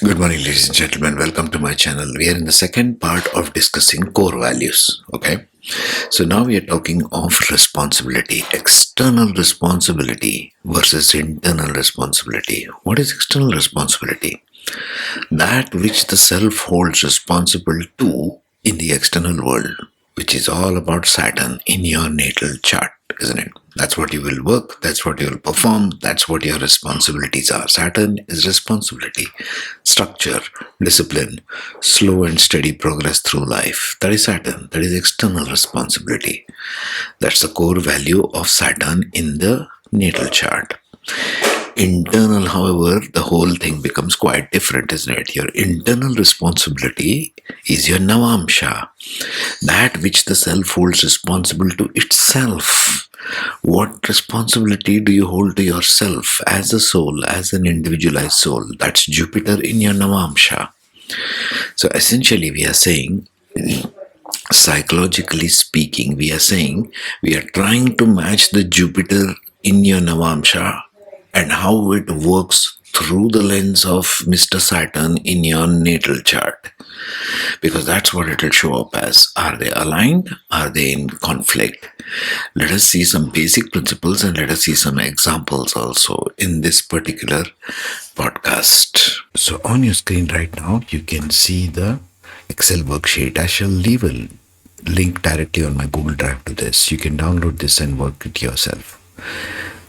Good morning, ladies and gentlemen. Welcome to my channel. We are in the second part of discussing core values. Okay. So now we are talking of responsibility, external responsibility versus internal responsibility. What is external responsibility? That which the self holds responsible to in the external world, which is all about Saturn in your natal chart, isn't it? That's what you will work, that's what you will perform, that's what your responsibilities are. Saturn is responsibility, structure, discipline, slow and steady progress through life. That is Saturn, that is external responsibility. That's the core value of Saturn in the natal chart. Internal, however, the whole thing becomes quite different, isn't it? Your internal responsibility is your Navamsha, that which the self holds responsible to itself. What responsibility do you hold to yourself as a soul, as an individualized soul? That's Jupiter in your Navamsha. So essentially, we are saying, psychologically speaking, we are saying we are trying to match the Jupiter in your Navamsha and how it works through the lens of Mr. Saturn in your natal chart. Because that's what it will show up as. Are they aligned? Are they in conflict? Let us see some basic principles and let us see some examples also in this particular podcast. So on your screen right now, you can see the Excel worksheet. I shall leave a link directly on my Google Drive to this. You can download this and work it yourself.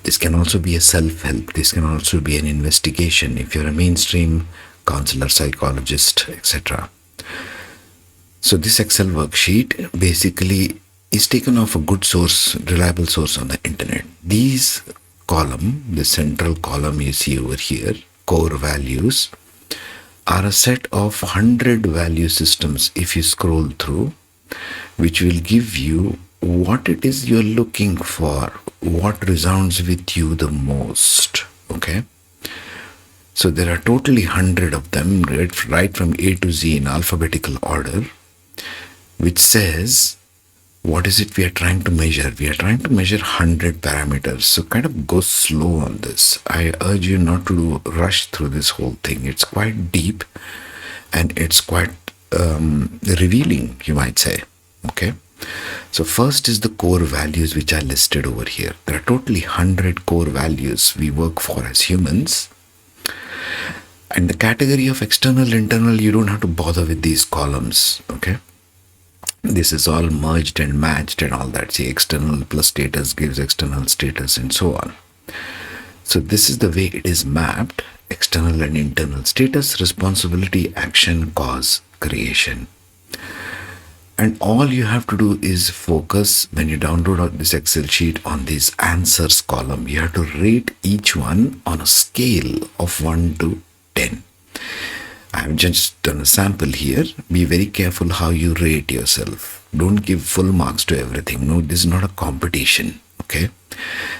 This can also be a self-help. This can also be an investigation if you're a mainstream counselor, psychologist, etc. So this Excel worksheet basically is taken off a good source, reliable source on the internet. These column, the central column you see over here, core values, are a set of 100 value systems if you scroll through, which will give you what it is you're looking for, what resounds with you the most. Okay. So there are totally 100 of them, right from A to Z in alphabetical order, which says, what is it we are trying to measure? We are trying to measure 100 parameters. So kind of go slow on this. I urge you not to rush through this whole thing. It's quite deep and it's quite revealing, you might say. Okay. So first is the core values which are listed over here. There are totally 100 core values we work for as humans. And the category of external, internal, you don't have to bother with these columns. Okay. This is all merged and matched and all that. See, external plus status gives external status and so on. So this is the way it is mapped. External and internal status, responsibility, action, cause, creation. And all you have to do is focus when you download this Excel sheet on this answers column. You have to rate each one on a scale of 1 to 10. I've just done a sample here. Be very careful how you rate yourself. Don't give full marks to everything. No, this is not a competition. Okay.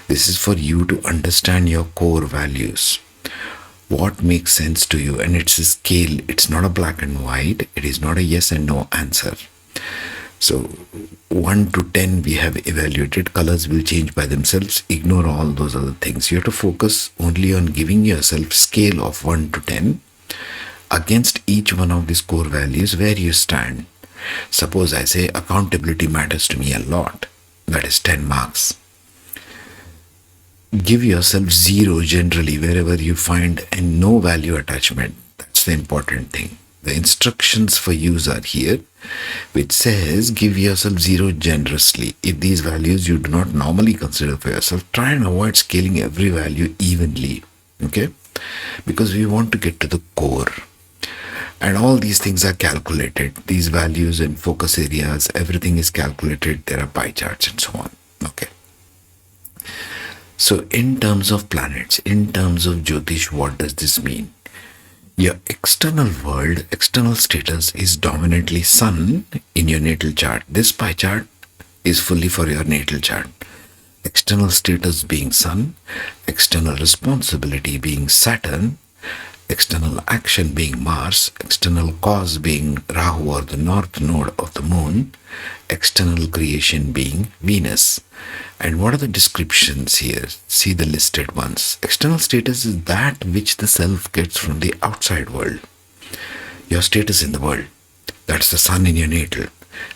This is for you to understand your core values. What makes sense to you? And it's a scale. It's not a black and white. It is not a yes and no answer. So 1 to 10 we have evaluated. Colors will change by themselves. Ignore all those other things. You have to focus only on giving yourself scale of 1 to 10 against each one of these core values where you stand. Suppose I say accountability matters to me a lot. That is 10 marks. Give yourself 0 generally wherever you find a no value attachment. That's the important thing. The instructions for use are here, which says give yourself 0 generously. If these values you do not normally consider for yourself, try and avoid scaling every value evenly. Okay? Because we want to get to the core. And all these things are calculated. These values and focus areas, everything is calculated. There are pie charts and so on. Okay. So in terms of planets, in terms of Jyotish, what does this mean? Your external world, external status is dominantly Sun in your natal chart. This pie chart is fully for your natal chart. External status being Sun, external responsibility being Saturn, external action being Mars, external cause being Rahu or the north node of the moon, external creation being Venus. And what are the descriptions here? See the listed ones. External status is that which the self gets from the outside world. Your status in the world, that's the sun in your natal.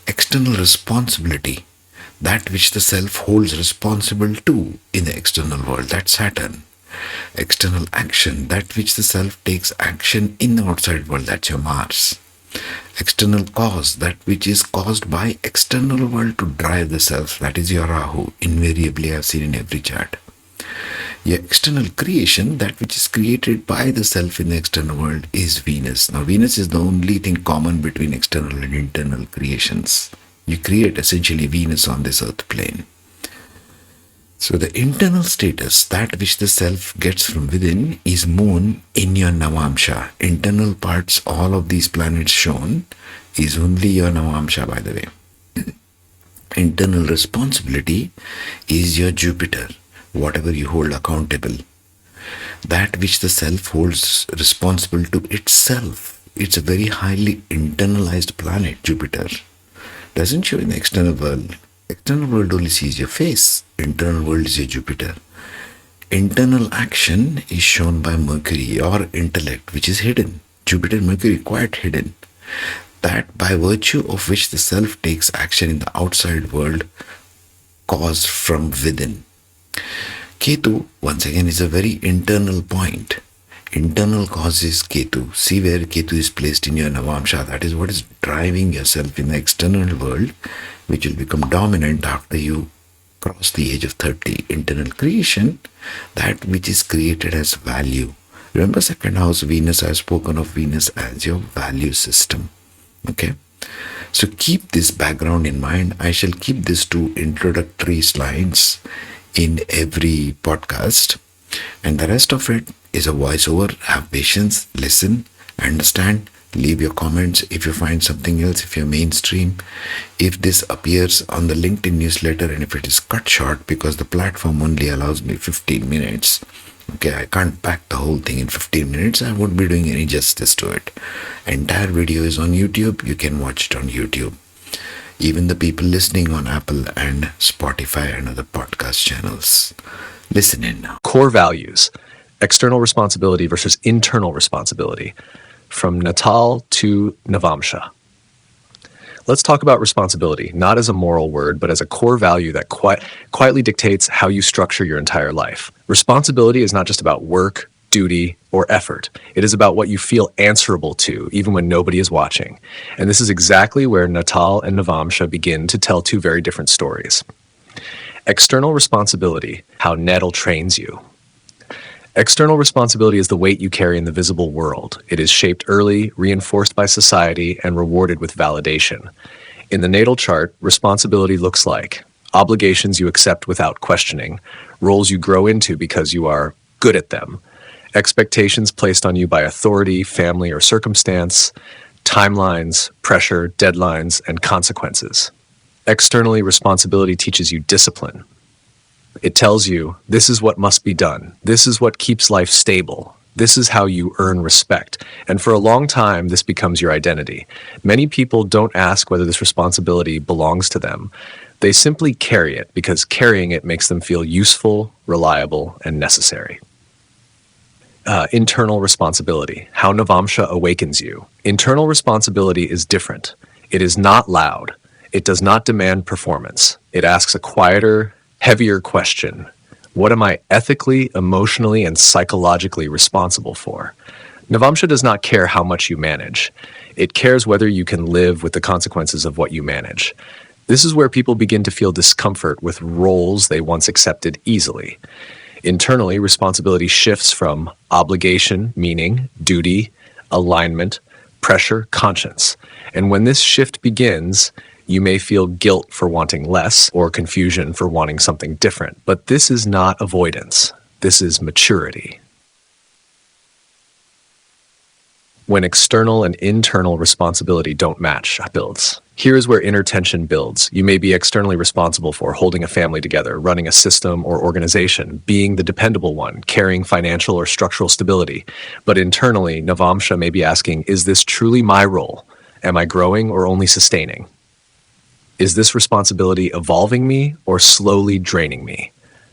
External responsibility, that which the self holds responsible to in the external world, that's Saturn. External action, that which the self takes action in the outside world, that's your Mars. External cause, that which is caused by external world to drive the self, that is your Rahu. Invariably I've seen in every chart. Your external creation, that which is created by the self in the external world, is Venus. Now Venus is the only thing common between external and internal creations. You create essentially Venus on this earth plane. So the internal status, that which the self gets from within, is Moon in your Navamsha. Internal parts, all of these planets shown, is only your Navamsha, by the way. Internal responsibility is your Jupiter, whatever you hold accountable. That which the self holds responsible to itself. It's a very highly internalized planet, Jupiter. Doesn't show in the external world. External world only sees your face. Internal world is your Jupiter. Internal action is shown by Mercury, your intellect, which is hidden. Jupiter, Mercury, quite hidden. That by virtue of which the self takes action in the outside world, caused from within. Ketu, once again, is a very internal point. Internal cause is Ketu. See where Ketu is placed in your Navamsha. That is what is driving yourself in the external world, which will become dominant after you cross the age of 30. Internal creation, that which is created as value. Remember second house Venus, I have spoken of Venus as your value system. Okay. So keep this background in mind. I shall keep these two introductory slides in every podcast. And the rest of it is a voiceover. Have patience, listen, understand, leave your comments if you find something else, if you're mainstream. If this appears on the LinkedIn newsletter and if it is cut short because the platform only allows me 15 minutes. Okay, I can't pack the whole thing in 15 minutes. I won't be doing any justice to it. Entire video is on YouTube. You can watch it on YouTube. Even the people listening on Apple and Spotify and other podcast channels. Listen in now. Core values, external responsibility versus internal responsibility, from Natal to Navamsha. Let's talk about responsibility, not as a moral word, but as a core value that quietly dictates how you structure your entire life. Responsibility is not just about work, duty, or effort. It is about what you feel answerable to, even when nobody is watching. And this is exactly where Natal and Navamsha begin to tell two very different stories. External responsibility, how Natal trains you. External responsibility is the weight you carry in the visible world. It is shaped early, reinforced by society, and rewarded with validation. In the natal chart, responsibility looks like obligations you accept without questioning, roles you grow into because you are good at them, expectations placed on you by authority, family, or circumstance, timelines, pressure, deadlines, and consequences. Externally, responsibility teaches you discipline. It tells you, this is what must be done. This is what keeps life stable. This is how you earn respect. And for a long time, this becomes your identity. Many people don't ask whether this responsibility belongs to them. They simply carry it because carrying it makes them feel useful, reliable, and necessary. Internal responsibility, how Navamsha awakens you. Internal responsibility is different. It is not loud. It does not demand performance. It asks a quieter, heavier question. What am I ethically, emotionally, and psychologically responsible for? Navamsha does not care how much you manage. It cares whether you can live with the consequences of what you manage. This is where people begin to feel discomfort with roles they once accepted easily. Internally, responsibility shifts from obligation, meaning, duty, alignment, pressure, conscience. And when this shift begins, you may feel guilt for wanting less or confusion for wanting something different. But this is not avoidance. This is maturity. When external and internal responsibility don't match, builds. Here is where inner tension builds. You may be externally responsible for holding a family together, running a system or organization, being the dependable one, carrying financial or structural stability. But internally, Navamsha may be asking, is this truly my role? Am I growing or only sustaining? Is this responsibility evolving me or slowly draining me?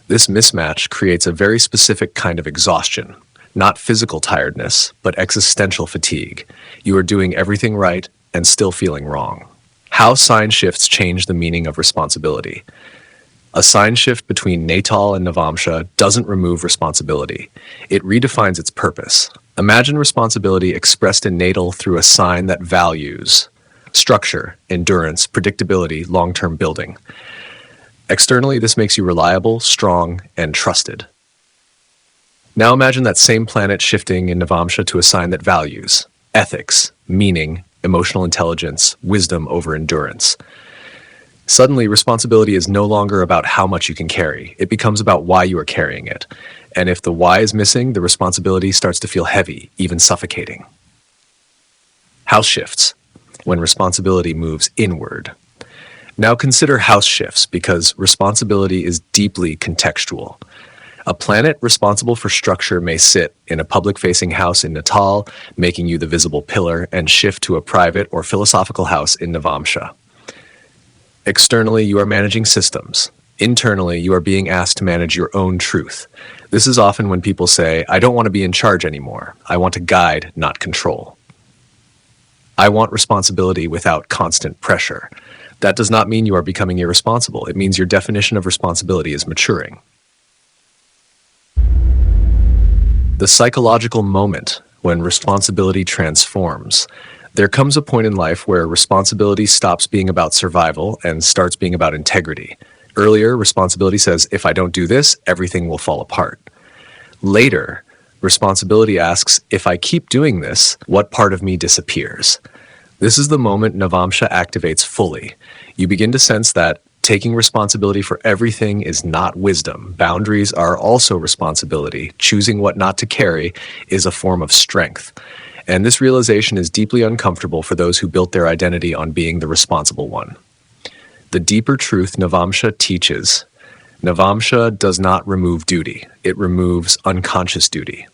This mismatch creates a very specific kind of exhaustion. Not physical tiredness, but existential fatigue. You are doing everything right and still feeling wrong. How sign shifts change the meaning of responsibility. A sign shift between Natal and Navamsha doesn't remove responsibility. It redefines its purpose. Imagine responsibility expressed in Natal through a sign that values structure, endurance, predictability, long-term building. Externally, this makes you reliable, strong, and trusted. Now imagine that same planet shifting in Navamsha to a sign that values ethics, meaning, emotional intelligence, wisdom over endurance. Suddenly, responsibility is no longer about how much you can carry. It becomes about why you are carrying it. And if the why is missing, the responsibility starts to feel heavy, even suffocating. House shifts, when responsibility moves inward. Now consider house shifts, because responsibility is deeply contextual. A planet responsible for structure may sit in a public-facing house in Natal, making you the visible pillar, and shift to a private or philosophical house in Navamsha. Externally, you are managing systems. Internally, you are being asked to manage your own truth. This is often when people say, I don't want to be in charge anymore. I want to guide, not control. I want responsibility without constant pressure. That does not mean you are becoming irresponsible. It means your definition of responsibility is maturing. The psychological moment when responsibility transforms. There comes a point in life where responsibility stops being about survival and starts being about integrity. Earlier, responsibility says, if I don't do this, everything will fall apart. Later, responsibility asks, if I keep doing this, what part of me disappears? This is the moment Navamsha activates fully. You begin to sense that taking responsibility for everything is not wisdom. Boundaries are also responsibility. Choosing what not to carry is a form of strength. And this realization is deeply uncomfortable for those who built their identity on being the responsible one. The deeper truth Navamsha teaches, Navamsha does not remove duty. It removes unconscious duty.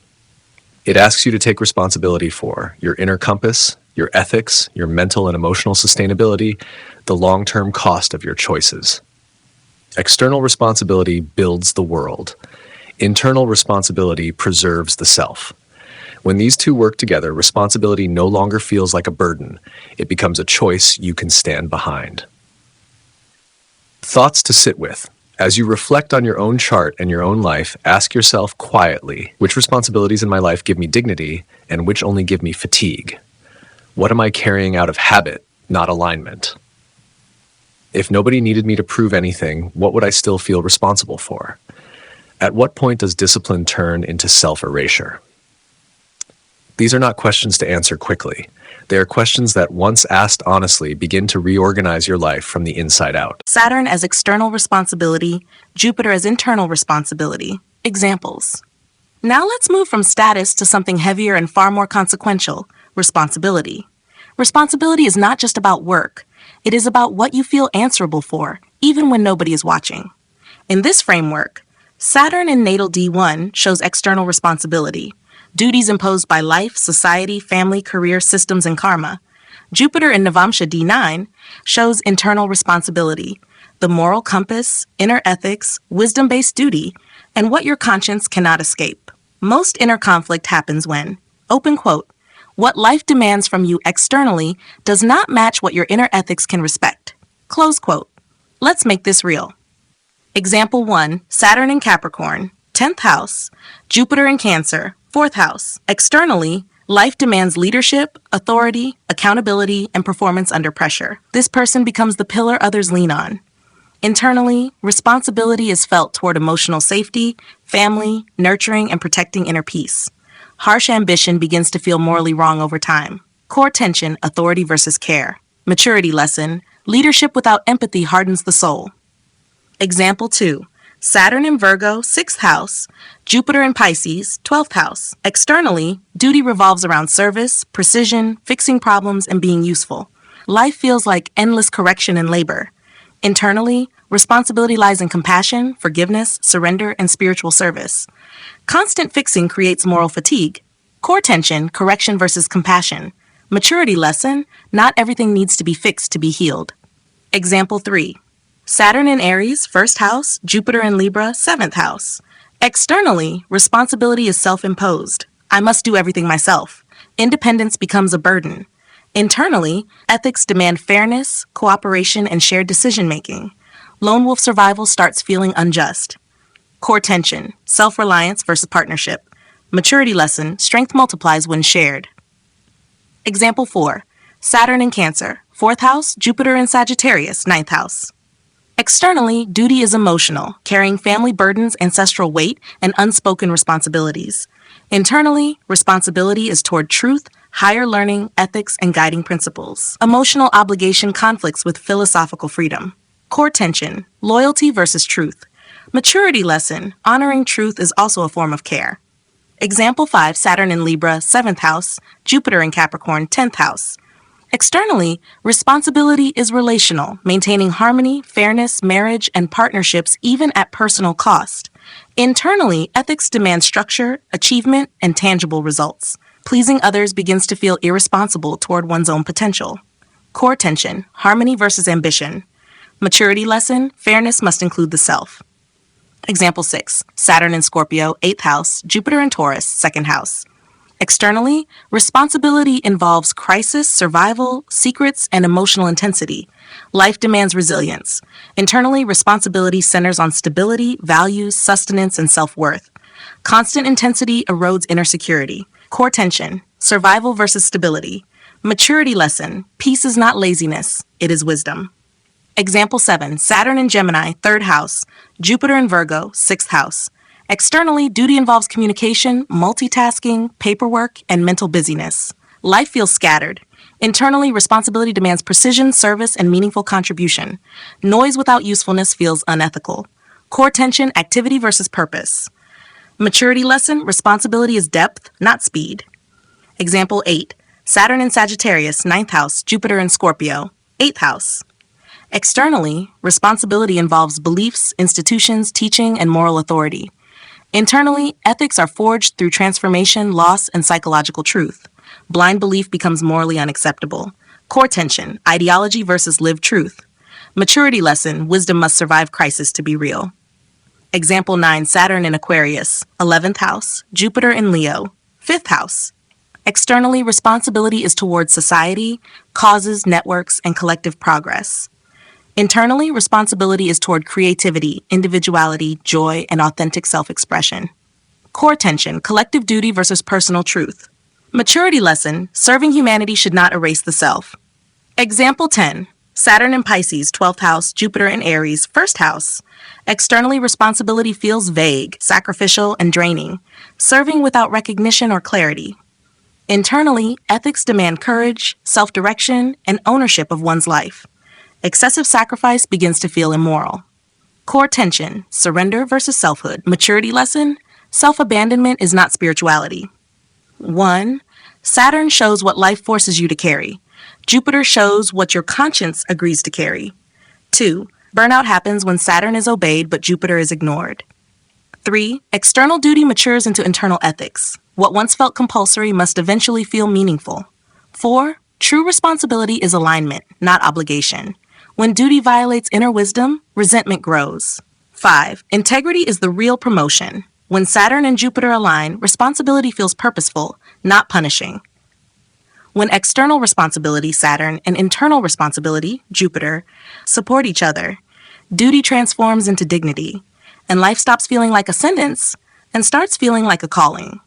It asks you to take responsibility for your inner compass, your ethics, your mental and emotional sustainability, the long-term cost of your choices. External responsibility builds the world. Internal responsibility preserves the self. When these two work together, responsibility no longer feels like a burden. It becomes a choice you can stand behind. Thoughts to sit with. As you reflect on your own chart and your own life, ask yourself quietly, which responsibilities in my life give me dignity and which only give me fatigue? What am I carrying out of habit, not alignment? If nobody needed me to prove anything, what would I still feel responsible for? At what point does discipline turn into self-erasure? These are not questions to answer quickly. They are questions that, once asked honestly, begin to reorganize your life from the inside out. Saturn as external responsibility, Jupiter as internal responsibility. Examples. Now let's move from status to something heavier and far more consequential, responsibility. Responsibility is not just about work. It is about what you feel answerable for, even when nobody is watching. In this framework, Saturn in natal D1 shows external responsibility, duties imposed by life, society, family, career, systems, and karma. Jupiter in Navamsha D9 shows internal responsibility, the moral compass, inner ethics, wisdom-based duty, and what your conscience cannot escape. Most inner conflict happens when, open quote, what life demands from you externally does not match what your inner ethics can respect. Close quote. Let's make this real. Example 1, Saturn in Capricorn, 10th house, Jupiter in Cancer, 4th house. Externally, life demands leadership, authority, accountability, and performance under pressure. This person becomes the pillar others lean on. Internally, responsibility is felt toward emotional safety, family, nurturing, and protecting inner peace. Harsh ambition begins to feel morally wrong over time. Core tension, authority versus care. Maturity lesson, leadership without empathy hardens the soul. Example 2, Saturn in Virgo, 6th house, Jupiter in Pisces, 12th house. Externally, duty revolves around service, precision, fixing problems, and being useful. Life feels like endless correction and labor. Internally, responsibility lies in compassion, forgiveness, surrender, and spiritual service. Constant fixing creates moral fatigue. Core tension, correction versus compassion. Maturity lesson, not everything needs to be fixed to be healed. Example 3, Saturn in Aries, 1st house, Jupiter in Libra, 7th house. Externally, responsibility is self-imposed. I must do everything myself. Independence becomes a burden. Internally, ethics demand fairness, cooperation, and shared decision-making. Lone wolf survival starts feeling unjust. Core tension, self-reliance versus partnership. Maturity lesson, strength multiplies when shared. Example 4. Saturn in Cancer, 4th house, Jupiter in Sagittarius, 9th house. Externally, duty is emotional, carrying family burdens, ancestral weight, and unspoken responsibilities. Internally, responsibility is toward truth, higher learning, ethics, and guiding principles. Emotional obligation conflicts with philosophical freedom. Core tension, loyalty versus truth. Maturity lesson, honoring truth is also a form of care. Example 5, Saturn in Libra, 7th house, Jupiter in Capricorn, 10th house. Externally, responsibility is relational, maintaining harmony, fairness, marriage, and partnerships even at personal cost. Internally, ethics demand structure, achievement, and tangible results. Pleasing others begins to feel irresponsible toward one's own potential. Core tension, harmony versus ambition. Maturity lesson, fairness must include the self. Example 6, Saturn in Scorpio, 8th house, Jupiter in Taurus, 2nd house. Externally, responsibility involves crisis, survival, secrets, and emotional intensity. Life demands resilience. Internally, responsibility centers on stability, values, sustenance, and self-worth. Constant intensity erodes inner security. Core tension, survival versus stability. Maturity lesson, peace is not laziness, it is wisdom. Example 7, Saturn in Gemini, 3rd house, Jupiter in Virgo, 6th house. Externally, duty involves communication, multitasking, paperwork, and mental busyness. Life feels scattered. Internally, responsibility demands precision, service, and meaningful contribution. Noise without usefulness feels unethical. Core tension, activity versus purpose. Maturity lesson, responsibility is depth, not speed. Example 8, Saturn in Sagittarius, 9th house, Jupiter in Scorpio, 8th house. Externally, responsibility involves beliefs, institutions, teaching, and moral authority. Internally, ethics are forged through transformation, loss, and psychological truth. Blind belief becomes morally unacceptable. Core tension, ideology versus lived truth. Maturity lesson, wisdom must survive crisis to be real. Example 9, Saturn in Aquarius, 11th house, Jupiter in Leo, 5th house. Externally, responsibility is towards society, causes, networks, and collective progress. Internally, responsibility is toward creativity, individuality, joy, and authentic self-expression. Core tension, collective duty versus personal truth. Maturity lesson, serving humanity should not erase the self. Example 10, Saturn in Pisces, 12th house, Jupiter in Aries, 1st house. Externally, responsibility feels vague, sacrificial, and draining, serving without recognition or clarity. Internally, ethics demand courage, self-direction, and ownership of one's life. Excessive sacrifice begins to feel immoral. Core tension, surrender versus selfhood. Maturity lesson, self-abandonment is not spirituality. 1. Saturn shows what life forces you to carry. Jupiter shows what your conscience agrees to carry. 2. Burnout happens when Saturn is obeyed but Jupiter is ignored. 3. External duty matures into internal ethics. What once felt compulsory must eventually feel meaningful. 4. True responsibility is alignment, not obligation. When duty violates inner wisdom, resentment grows. 5. Integrity is the real promotion. When Saturn and Jupiter align, responsibility feels purposeful, not punishing. When external responsibility, Saturn, and internal responsibility, Jupiter, support each other, duty transforms into dignity, and life stops feeling like a sentence and starts feeling like a calling.